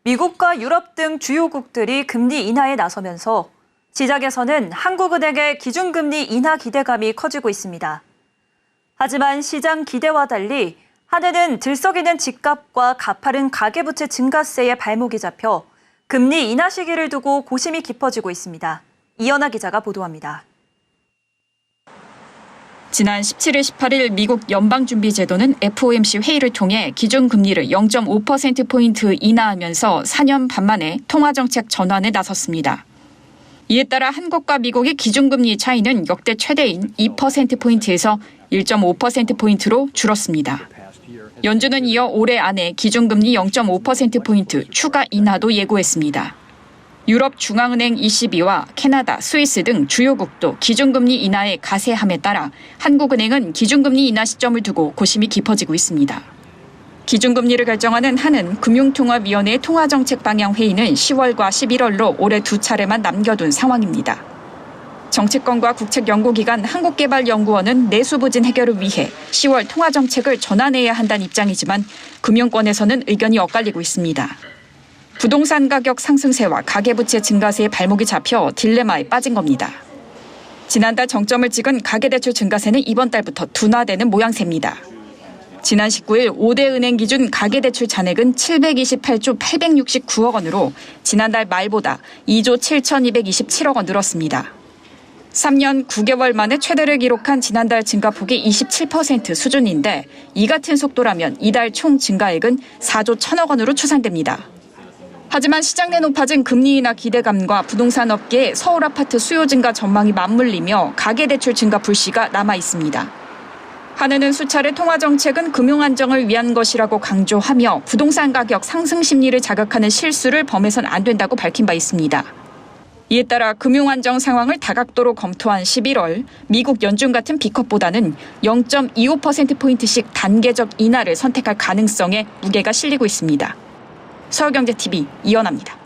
미국과 유럽 등 주요국들이 금리 인하에 나서면서 시장에서는 한국은행의 기준금리 인하 기대감이 커지고 있습니다. 하지만 시장 기대와 달리 한해는 들썩이는 집값과 가파른 가계부채 증가세에 발목이 잡혀 금리 인하 시기를 두고 고심이 깊어지고 있습니다. 이연아 기자가 보도합니다. 지난 17일, 18일 미국 연방준비제도는 FOMC 회의를 통해 기준금리를 0.5%포인트 인하하면서 4년 반 만에 통화정책 전환에 나섰습니다. 이에 따라 한국과 미국의 기준금리 차이는 역대 최대인 2%포인트에서 1.5%포인트로 줄었습니다. 연준은 이어 올해 안에 기준금리 0.5%포인트 추가 인하도 예고했습니다. 유럽 중앙은행 ECB와 캐나다, 스위스 등 주요국도 기준금리 인하의 가세함에 따라 한국은행은 기준금리 인하 시점을 두고 고심이 깊어지고 있습니다. 기준금리를 결정하는 한은 금융통화위원회 통화정책방향회의는 10월과 11월로 올해 2차례만 남겨둔 상황입니다. 정치권과 국책연구기관 한국개발연구원은 내수부진 해결을 위해 10월 통화정책을 전환해야 한다는 입장이지만 금융권에서는 의견이 엇갈리고 있습니다. 부동산 가격 상승세와 가계부채 증가세에 발목이 잡혀 딜레마에 빠진 겁니다. 지난달 정점을 찍은 가계대출 증가세는 이번 달부터 둔화되는 모양새입니다. 지난 19일 5대 은행 기준 가계대출 잔액은 728조 869억 원으로 지난달 말보다 2조 7,227억 원 늘었습니다. 3년 9개월 만에 최대를 기록한 지난달 증가폭이 27% 수준인데 이 같은 속도라면 이달 총 증가액은 4조 1,000억 원으로 추산됩니다. 하지만 시장 내 높아진 금리 인하 기대감과 부동산 업계의 서울 아파트 수요 증가 전망이 맞물리며 가계대출 증가 불씨가 남아 있습니다. 한은은 수차례 통화정책은 금융 안정을 위한 것이라고 강조하며 부동산 가격 상승 심리를 자극하는 실수를 범해선 안 된다고 밝힌 바 있습니다. 이에 따라 금융 안정 상황을 다각도로 검토한 11월 미국 연준 같은 B컵보다는 0.25%포인트씩 단계적 인하를 선택할 가능성에 무게가 실리고 있습니다. 서울경제TV 이연아입니다.